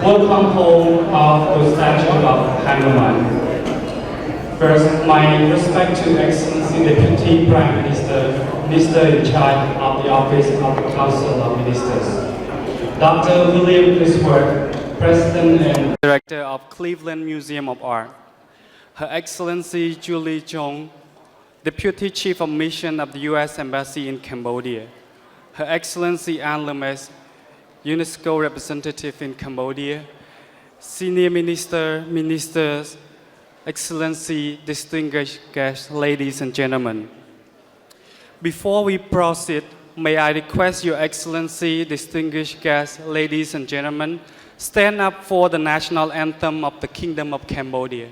Welcome home of the statue of Hanuman. First, my respect to Excellency Deputy Prime Minister, Minister in charge of the Office of the Council of Ministers, Dr. William Isworth, President and Director of Cleveland Museum of Art, Her Excellency Julie Jong, Deputy Chief of Mission of the U.S. Embassy in Cambodia, Her Excellency Anne Lemes, UNESCO representative in Cambodia, Senior Ministers, Excellency, distinguished guests, ladies and gentlemen. Before we proceed, may I request Your Excellency, distinguished guests, ladies and gentlemen, stand up for the national anthem of the Kingdom of Cambodia.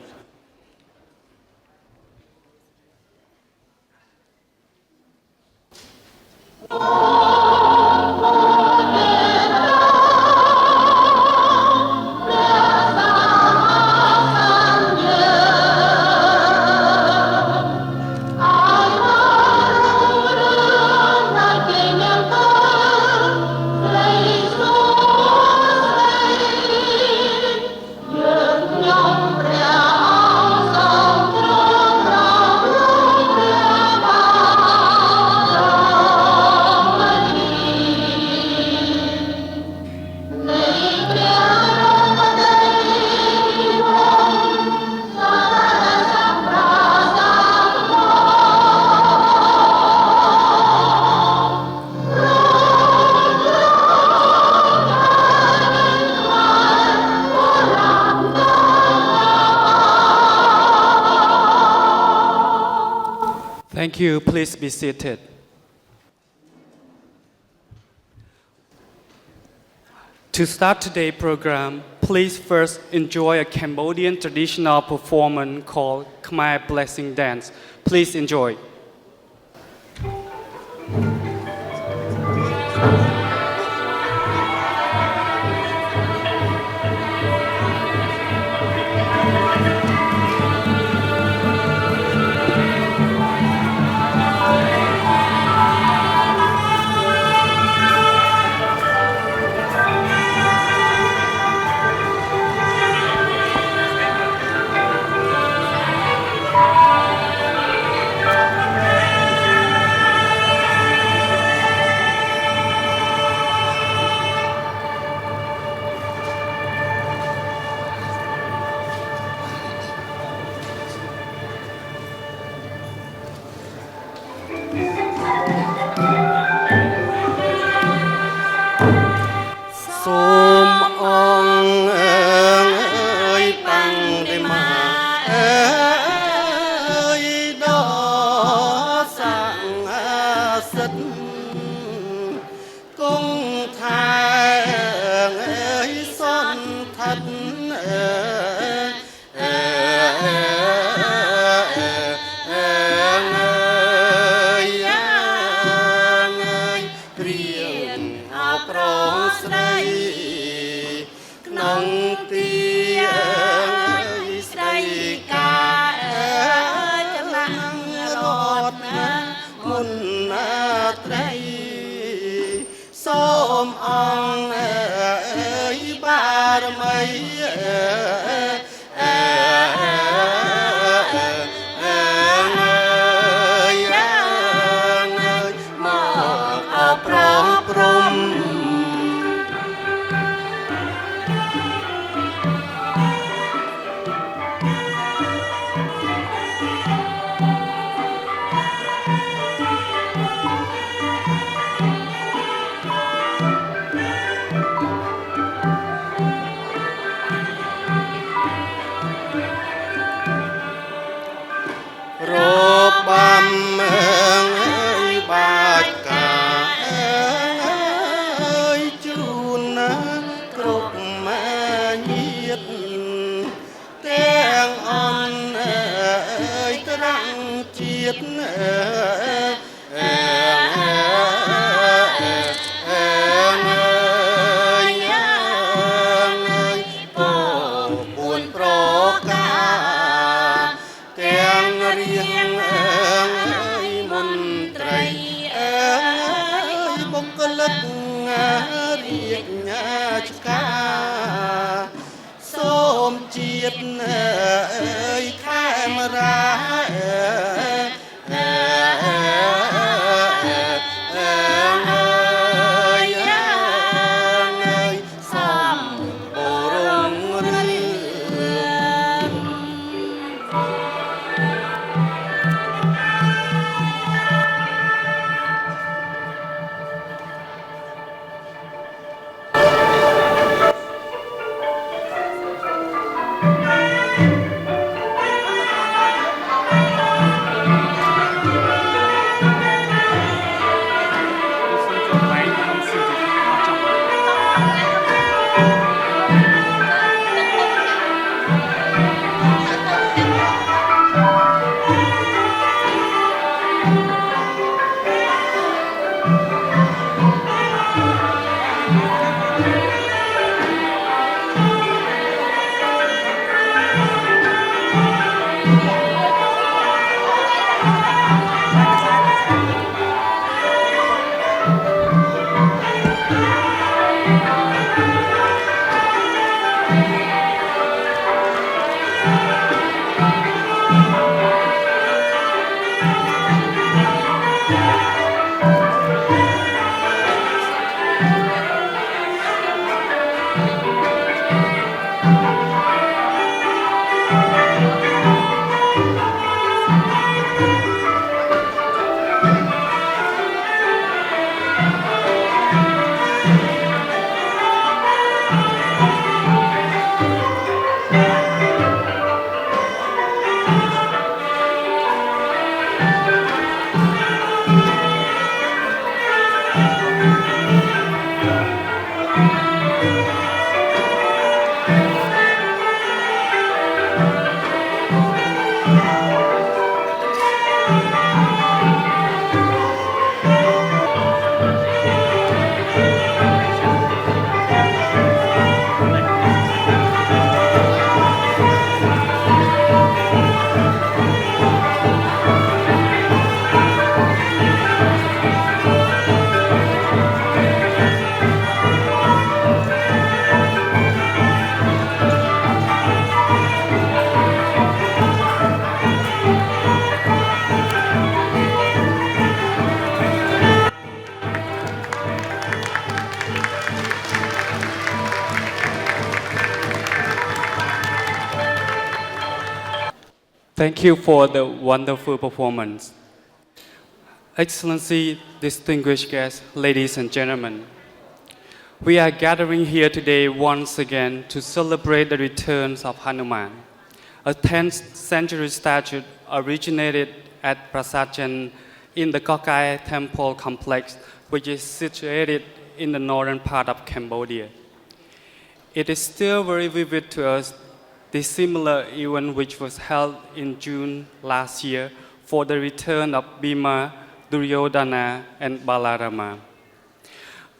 Thank you. Please be seated. To start today's program, please first enjoy a Cambodian traditional performance called Khmer Blessing Dance. Please enjoy. Thank you for the wonderful performance. Excellency, distinguished guests, ladies and gentlemen, we are gathering here today once again to celebrate the returns of Hanuman, a 10th century statue originated at Presided in the Kokai temple complex, which is situated in the northern part of Cambodia. It is still very vivid to us, the similar event which was held in June last year for the return of Bhima, Duryodhana, and Balarama.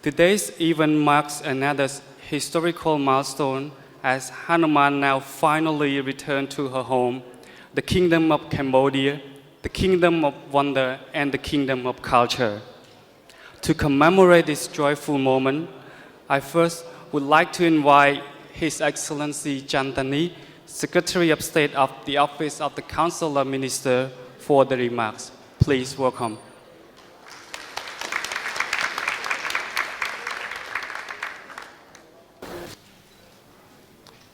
Today's event marks another historical milestone as Hanuman now finally returned to her home, the Kingdom of Cambodia, the Kingdom of Wonder, and the Kingdom of Culture. To commemorate this joyful moment, I first would like to invite His Excellency Chantani, Secretary of State of the Office of the Council of Ministers, for the remarks. Please welcome.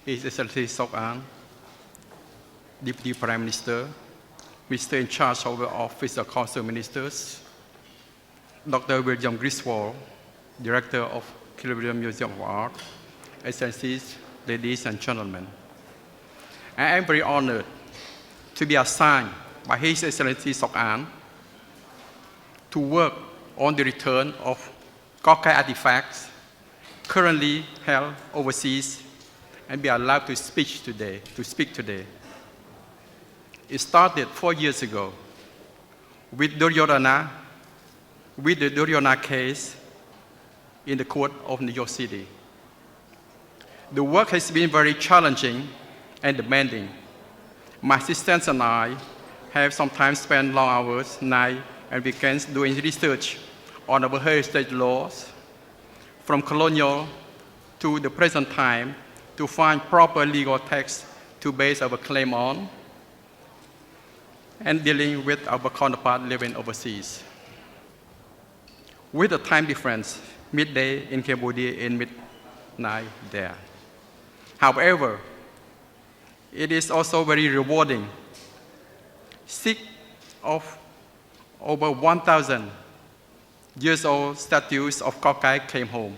His Excellency Sok-an, Deputy Prime Minister, Minister in charge of the Office of Council Ministers, Dr. William Griswold, Director of Cleveland Museum of Art, Excellencies, ladies and gentlemen. I am very honored to be assigned by His Excellency Sok-an to work on the return of Kokai artifacts currently held overseas and be allowed to speak today. It started 4 years ago with the Duryodhana case in the court of New York City. The work has been very challenging and demanding. My assistants and I have sometimes spent long hours, night, and weekends doing research on our heritage laws, from colonial to the present time, to find proper legal text to base our claim on, and dealing with our counterpart living overseas. With the time difference, midday in Cambodia and midnight there. However, it is also very rewarding. 6 of over 1,000 years old statues of Kokai came home.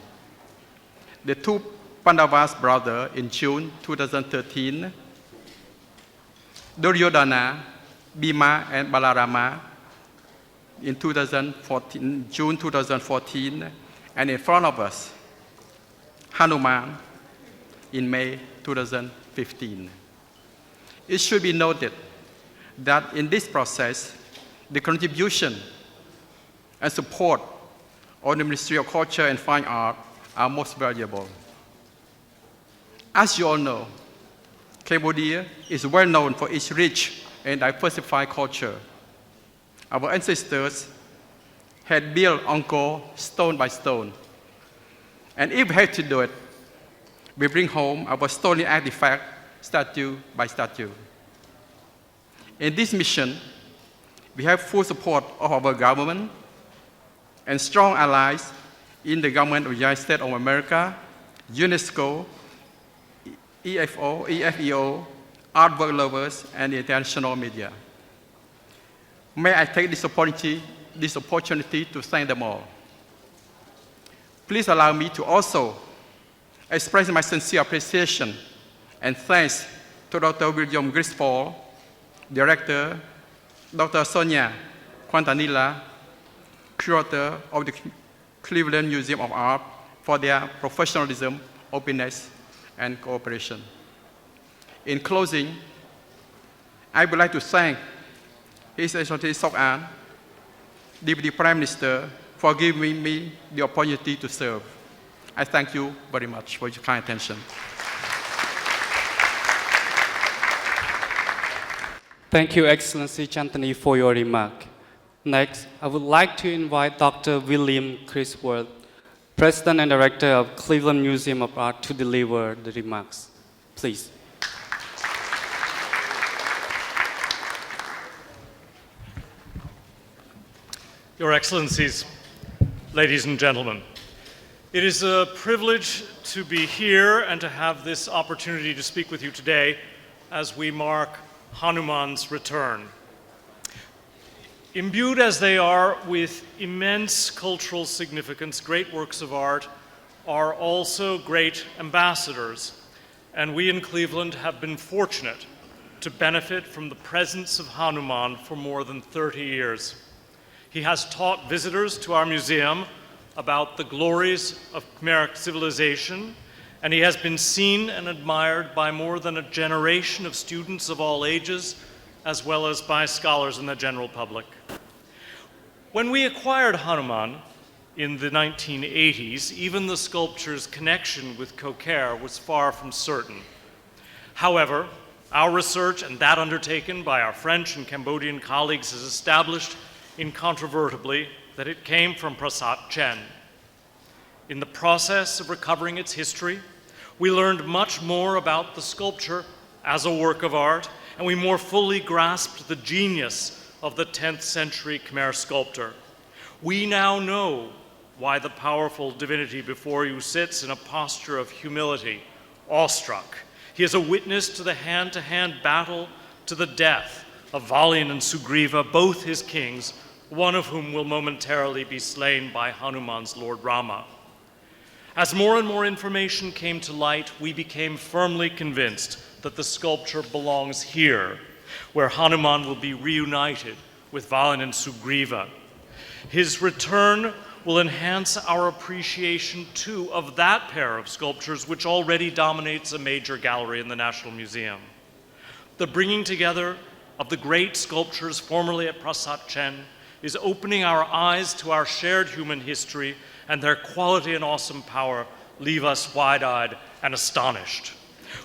The 2 Pandavas' brothers in June 2013, Duryodhana, Bhima, and Balarama in June 2014, and in front of us, Hanuman in May 2015. It should be noted that in this process, the contribution and support of the Ministry of Culture and Fine Art are most valuable. As you all know, Cambodia is well known for its rich and diversified culture. Our ancestors had built Angkor stone by stone. And if we had to do it, we bring home our stolen artifact statue by statue. In this mission, we have full support of our government and strong allies in the government of the United States of America, UNESCO, EFEO, artwork lovers, and the international media. May I take this opportunity to thank them all. Please allow me to also express my sincere appreciation and thanks to Dr. William Griswold, Director, Dr. Sonia Quintanilla, Curator of the Cleveland Museum of Art, for their professionalism, openness, and cooperation. In closing, I would like to thank His Excellency Sok-an, Deputy Prime Minister, for giving me the opportunity to serve. I thank you very much for your kind attention. Thank you, Excellency Chantani, for your remark. Next, I would like to invite Dr. William Griswold, President and Director of Cleveland Museum of Art, to deliver the remarks. Please. Your Excellencies, ladies and gentlemen, it is a privilege to be here and to have this opportunity to speak with you today as we mark Hanuman's return. Imbued as they are with immense cultural significance, great works of art are also great ambassadors, and we in Cleveland have been fortunate to benefit from the presence of Hanuman for more than 30 years. He has taught visitors to our museum about the glories of Khmer civilization, and he has been seen and admired by more than a generation of students of all ages, as well as by scholars in the general public. When we acquired Hanuman in the 1980s, even the sculpture's connection with Kokare was far from certain. However, our research and that undertaken by our French and Cambodian colleagues has established incontrovertibly that it came from Presided. In the process of recovering its history, we learned much more about the sculpture as a work of art, and we more fully grasped the genius of the 10th century Khmer sculptor. We now know why the powerful divinity before you sits in a posture of humility, awestruck. He is a witness to the hand-to-hand battle to the death of Valian and Sugriva, both his kings, one of whom will momentarily be slain by Hanuman's Lord Rama. As more and more information came to light, we became firmly convinced that the sculpture belongs here, where Hanuman will be reunited with Valian and Sugriva. His return will enhance our appreciation, too, of that pair of sculptures which already dominates a major gallery in the National Museum. The bringing together of the great sculptures formerly at Presided is opening our eyes to our shared human history, and their quality and awesome power leave us wide-eyed and astonished.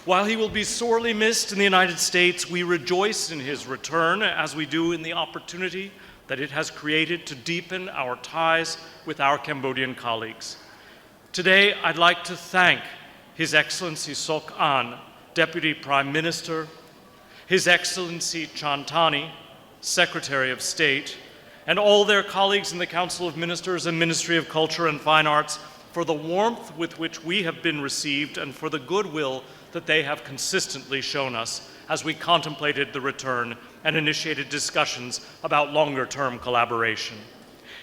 While he will be sorely missed in the United States, we rejoice in his return, as we do in the opportunity that it has created to deepen our ties with our Cambodian colleagues. Today, I'd like to thank His Excellency Sok An, Deputy Prime Minister, His Excellency Chantani, Secretary of State, and all their colleagues in the Council of Ministers and Ministry of Culture and Fine Arts for the warmth with which we have been received and for the goodwill that they have consistently shown us as we contemplated the return and initiated discussions about longer-term collaboration.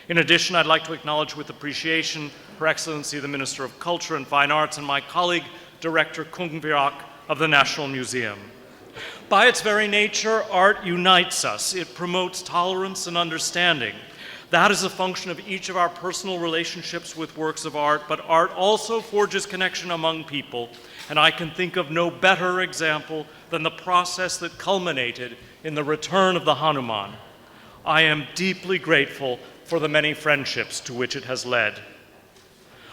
In addition, I'd like to acknowledge with appreciation Her Excellency the Minister of Culture and Fine Arts and my colleague, Director Kung Virak of the National Museum. By its very nature, art unites us. It promotes tolerance and understanding. That is a function of each of our personal relationships with works of art, but art also forges connection among people, and I can think of no better example than the process that culminated in the return of the Hanuman. I am deeply grateful for the many friendships to which it has led.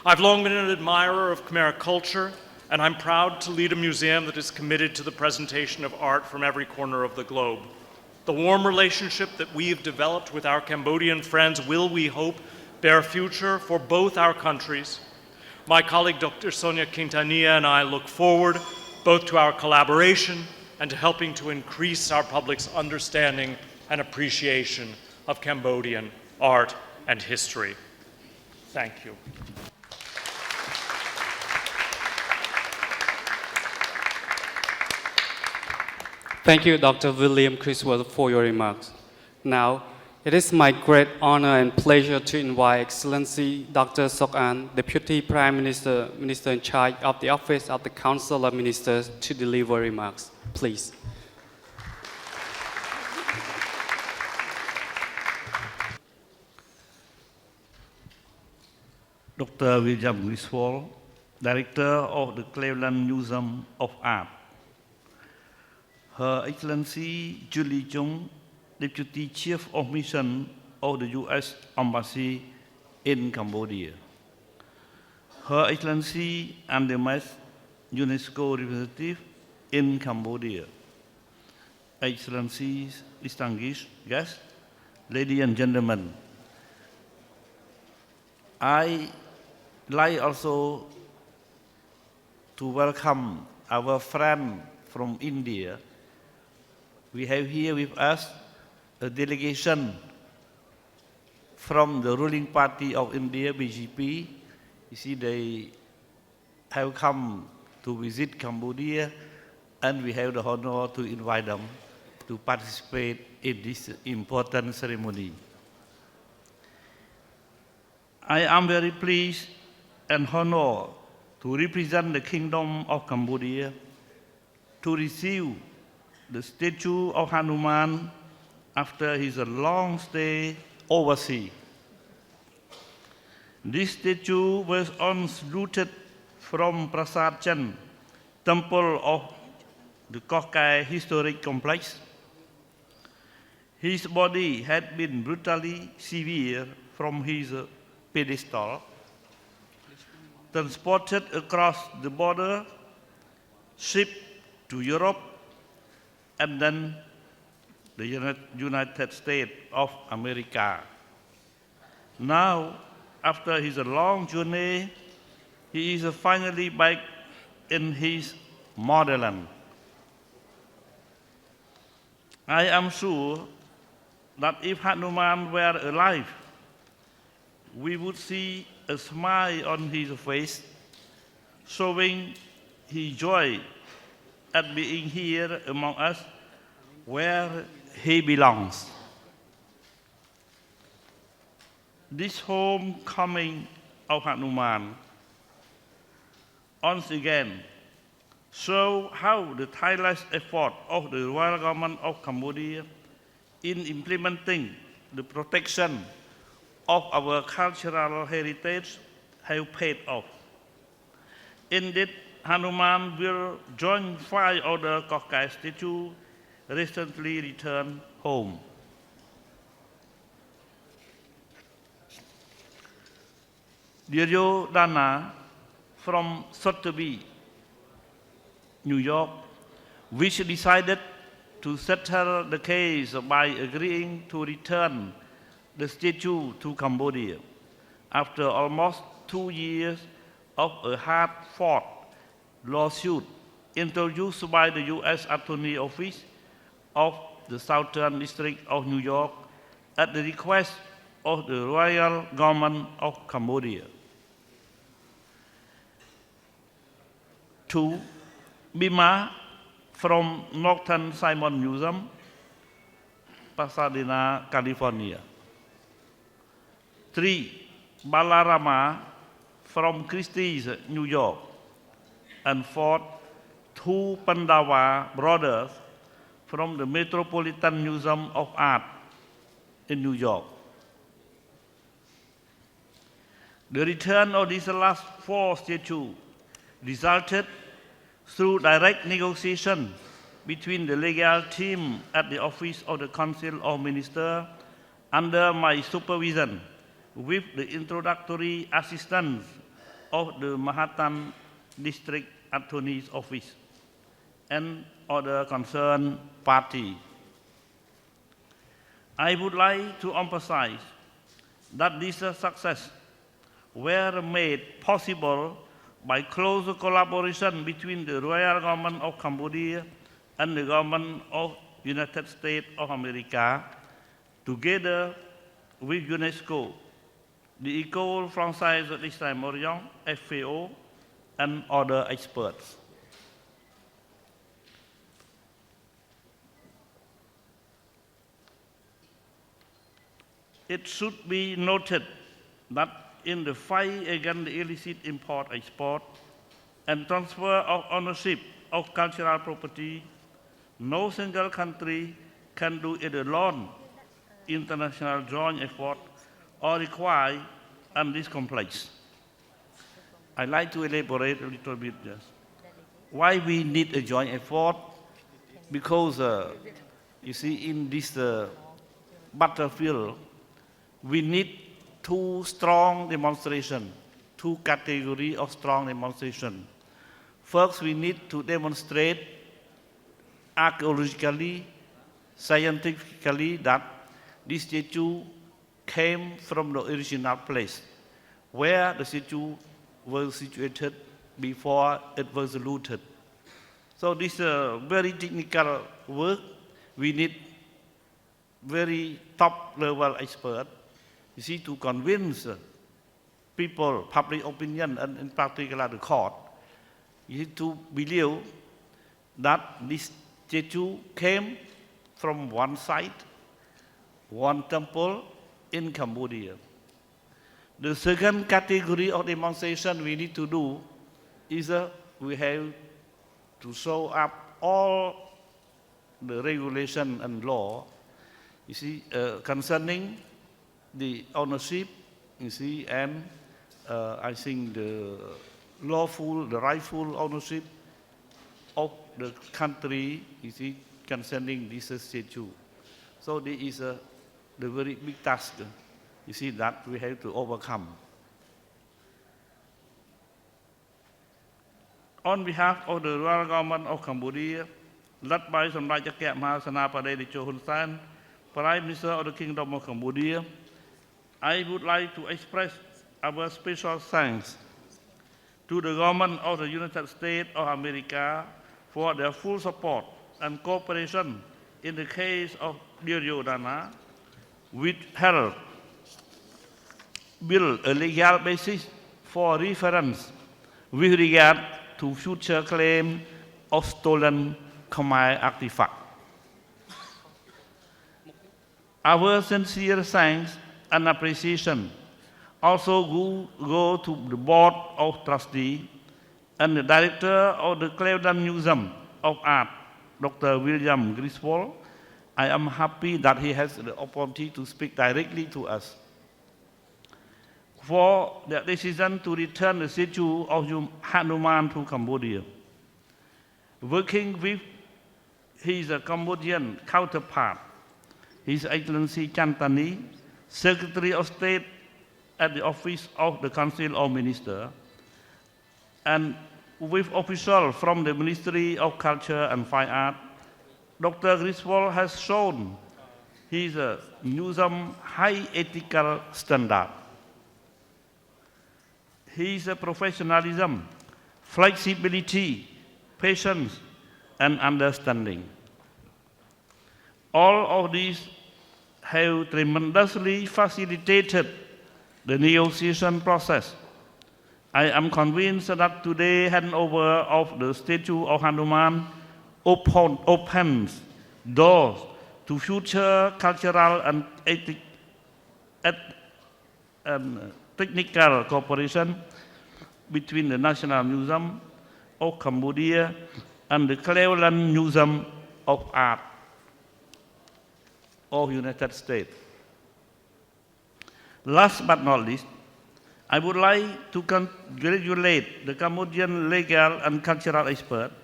I've long been an admirer of Khmer culture, and I'm proud to lead a museum that is committed to the presentation of art from every corner of the globe. The warm relationship that we've developed with our Cambodian friends will, we hope, bear future for both our countries. My colleague Dr. Sonia Quintanilla and I look forward both to our collaboration and to helping to increase our public's understanding and appreciation of Cambodian art and history. Thank you. Thank you, Dr. William Criswell, for your remarks. Now, it is my great honor and pleasure to invite Excellency Dr. Sok An, Deputy Prime Minister, Minister in charge of the Office of the Council of Ministers, to deliver remarks. Please. Dr. William Criswell, Director of the Cleveland Museum of Art. Her Excellency Julie Chung, Deputy Chief of Mission of the U.S. Embassy in Cambodia. Her Excellency and the UNESCO representative in Cambodia. Excellencies, distinguished guests, ladies and gentlemen. I like also to welcome our friend from India. We have here with us a delegation from the ruling party of India, BJP. You see, they have come to visit Cambodia, and we have the honor to invite them to participate in this important ceremony. I am very pleased and honored to represent the Kingdom of Cambodia to receive the statue of Hanuman after his long stay overseas. This statue was once looted from Presided, temple of the Kokai historic complex. His body had been brutally severed from his pedestal, transported across the border, shipped to Europe, and then the United States of America. Now, after his long journey, he is finally back in his motherland. I am sure that if Hanuman were alive, we would see a smile on his face, showing his joy at being here among us, where he belongs. This homecoming of Hanuman once again show how the tireless effort of the royal government of Cambodia in implementing the protection of our cultural heritage have paid off. Indeed, Hanuman will join 5 other Kokai statues recently returned home. Dear Dana from Sotheby, New York, which decided to settle the case by agreeing to return the statue to Cambodia after almost 2 years of a hard-fought lawsuit introduced by the U.S. Attorney Office of the Southern District of New York at the request of the royal government of Cambodia. 2. Bima from Northern Simon Museum, Pasadena, California. 3. Balarama from Christie's, New York. And 4. 2 Pandawa brothers from the Metropolitan Museum of Art in New York. The return of these last 4 statues resulted through direct negotiation between the legal team at the Office of the Council of Ministers under my supervision with the introductory assistance of the Manhattan District Attorney's Office and other concerned parties. I would like to emphasize that this success were made possible by close collaboration between the royal government of Cambodia and the government of United States of America, together with UNESCO, the École Française d'Extrême-Orient, FAO, and other experts. It should be noted that in the fight against the illicit import-export and transfer of ownership of cultural property, no single country can do it alone. International joint effort are required and this complex. I'd like to elaborate a little bit just why we need a joint effort, because you see in this battlefield, we need 2 strong demonstrations, 2 categories of strong demonstration. First, we need to demonstrate archaeologically, scientifically that this statue came from the original place where the statue was situated before it was looted. So this very technical work, we need very top level expert, you see, to convince people, public opinion, and in particular the court, you need to believe that this statue came from one site, one temple in Cambodia. The second category of demonstration we need to do is we have to show up all the regulation and law, you see, concerning the ownership, you see, and I think the lawful, the rightful ownership of the country, you see, concerning this statue. So this is the very big task, you see, that we have to overcome. On behalf of the royal government of Cambodia, led by Samdech Chakia Mahasenapati Techo Hun Sen, Prime Minister of the Kingdom of Cambodia, I would like to express our special thanks to the government of the United States of America for their full support and cooperation in the case of Diryo Dana, which helped build a legal basis for reference with regard to future claim of stolen Khmer artifact. Our sincere thanks and appreciation also go to the Board of Trustees and the Director of the Cleveland Museum of Art, Dr. William Griswold. I am happy that he has the opportunity to speak directly to us. For the decision to return the statue of Hanuman to Cambodia, working with his Cambodian counterpart, His Excellency Chantani, Secretary of State at the Office of the Council of Ministers, and with officials from the Ministry of Culture and Fine Art, Dr. Griswold has shown his museum high ethical standard. His professionalism, flexibility, patience, and understanding. All of these have tremendously facilitated the negotiation process. I am convinced that today handover of the statue of Hanuman opens doors to future cultural and technical cooperation between the National Museum of Cambodia and the Cleveland Museum of Art of United States. Last but not least, I would like to congratulate the Cambodian legal and cultural experts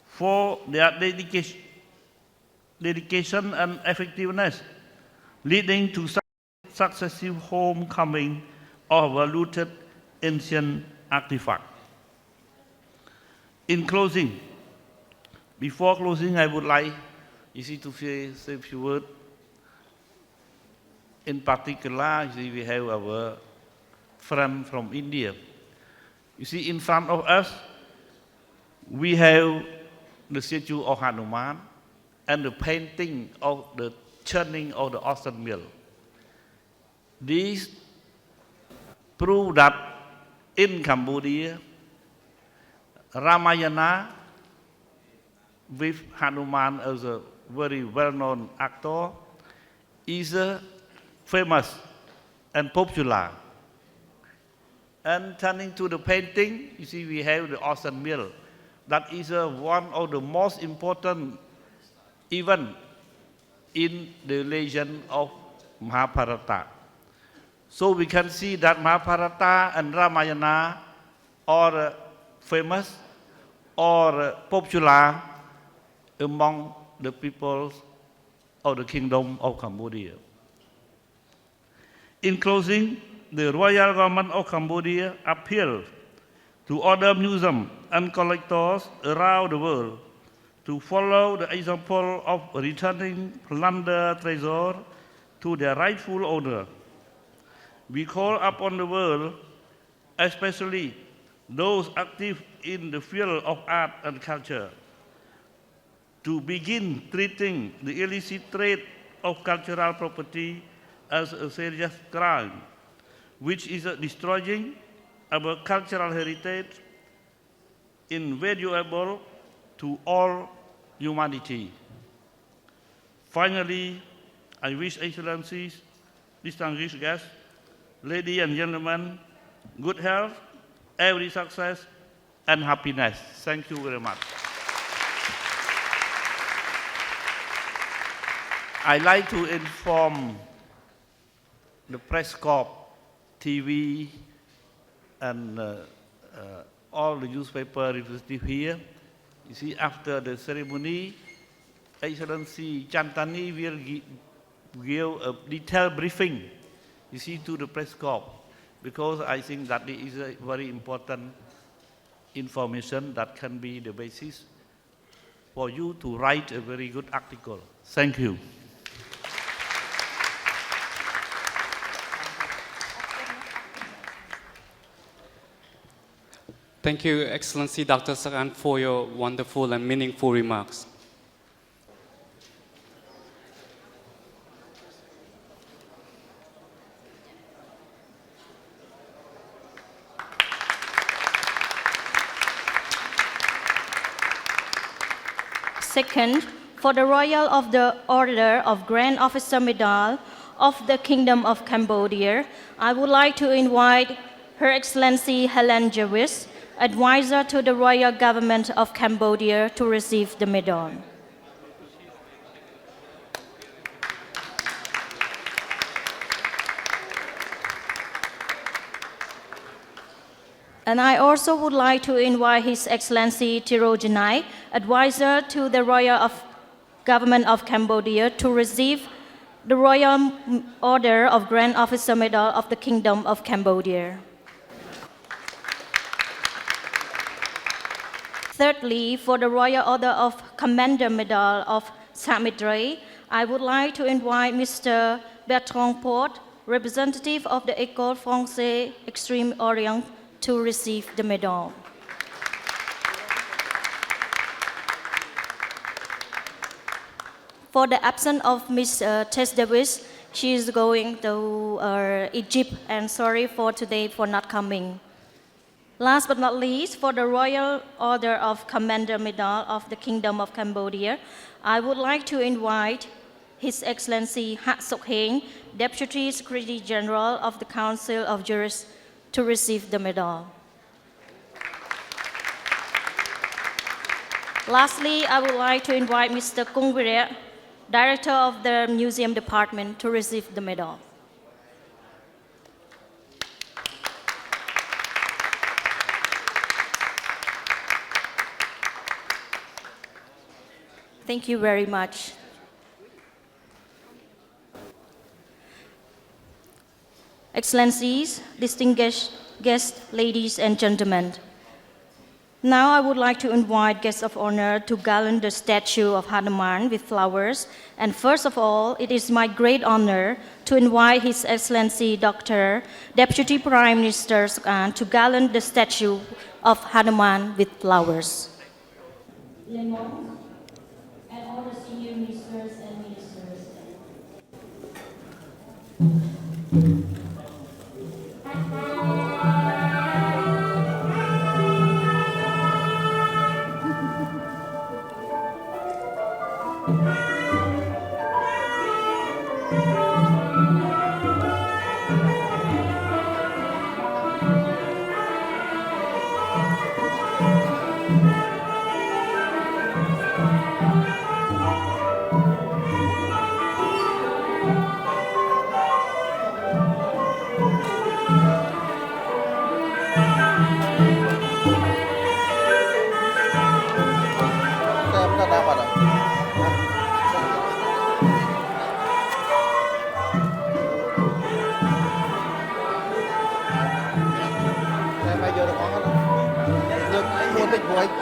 for their dedication and effectiveness, leading to successive homecoming of a looted ancient artifact. In closing, before closing, I would like to say a few words. In particular, we have our friend from India. You see, in front of us, we have the statue of Hanuman and the painting of the churning of the oxen mill. These prove that in Cambodia, Ramayana, with Hanuman as a very well-known actor, is famous and popular. And turning to the painting, you see we have the oxen mill. That is one of the most important events in the legend of Mahabharata. So we can see that Mahabharata and Ramayana are famous or popular among the people of the Kingdom of Cambodia. In closing, the royal government of Cambodia appeals to other museums and collectors around the world to follow the example of returning plundered treasure to their rightful owner. We call upon the world, especially those active in the field of art and culture, to begin treating the illicit trade of cultural property as a serious crime, which is destroying our cultural heritage, invaluable to all humanity. Finally, I wish Excellencies, distinguished guests, ladies and gentlemen, good health, every success, and happiness. Thank you very much. I'd like to inform the press corps, TV, and all the newspaper representatives here. You see, after the ceremony, Excellency Chantani will give a detailed briefing, you see, to the press corps, because I think that it is a very important information that can be the basis for you to write a very good article. Thank you. Thank you, Excellency Dr. Saran, for your wonderful and meaningful remarks. Second, for the Royal of the Order of Grand Officer Medal of the Kingdom of Cambodia, I would like to invite Her Excellency Helen Jervis, Advisor to the Royal Government of Cambodia, to receive the medal. And I also would like to invite His Excellency Tirojanai, Advisor to the Royal Government of Cambodia, to receive the Royal Order of Grand Officer Medal of the Kingdom of Cambodia. Thirdly, for the Royal Order of Commander Medal of Samidre, I would like to invite Mr. Bertrand Port, representative of the École Française Extrême Orient, to receive the medal. For the absence of Ms. Tess Davis, she is going to Egypt, and sorry for today for not coming. Last but not least, for the Royal Order of Commander Medal of the Kingdom of Cambodia, I would like to invite His Excellency Hat Sok Heng, Deputy Secretary General of the Council of Jurists, to receive the medal. Lastly, I would like to invite Mr. Kung Viret, Director of the Museum Department, to receive the medal. Thank you very much. Excellencies, distinguished guests, ladies and gentlemen. Now I would like to invite guests of honor to garland the statue of Hanuman with flowers. And first of all, it is my great honor to invite His Excellency Dr. Deputy Prime Minister Sukan to garland the statue of Hanuman with flowers. Lemon and all the senior ministers and ministers.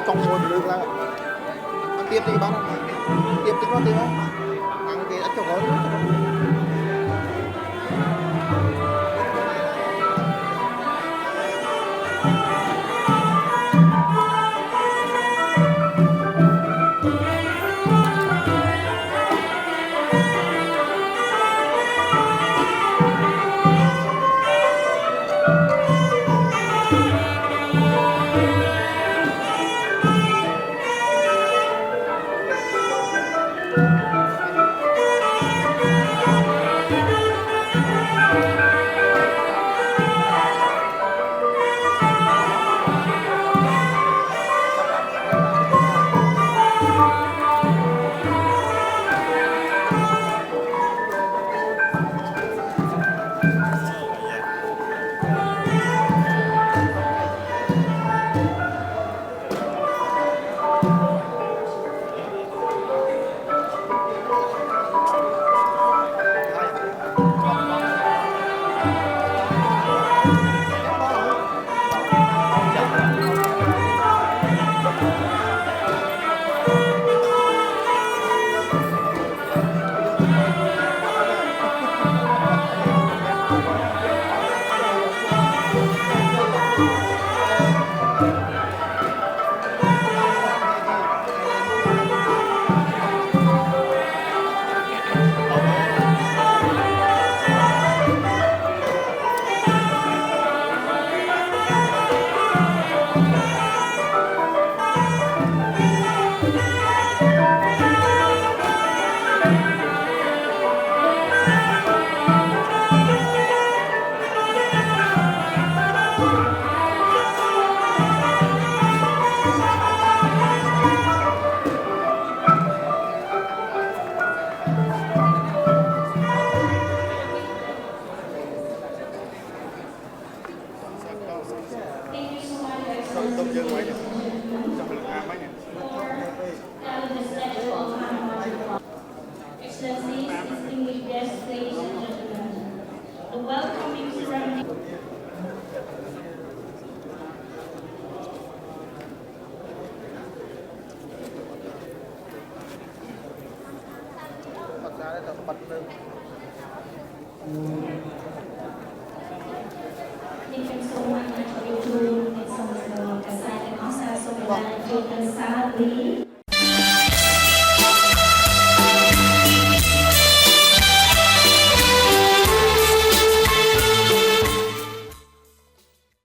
Trong một đường là tiếp đi bán tiếp tính nó tiếp ăn thì đã cho gói ទុំយើងវិញចាំលឹកអាវិញ Excellency, distinguished guests, ladies and gentlemen, the welcoming ceremony. អត់សារទេតែបិទនៅ Thank you so much for your tour. It's so much. កាសាទាំងអស់សាសូមបានជួបទៅសាលី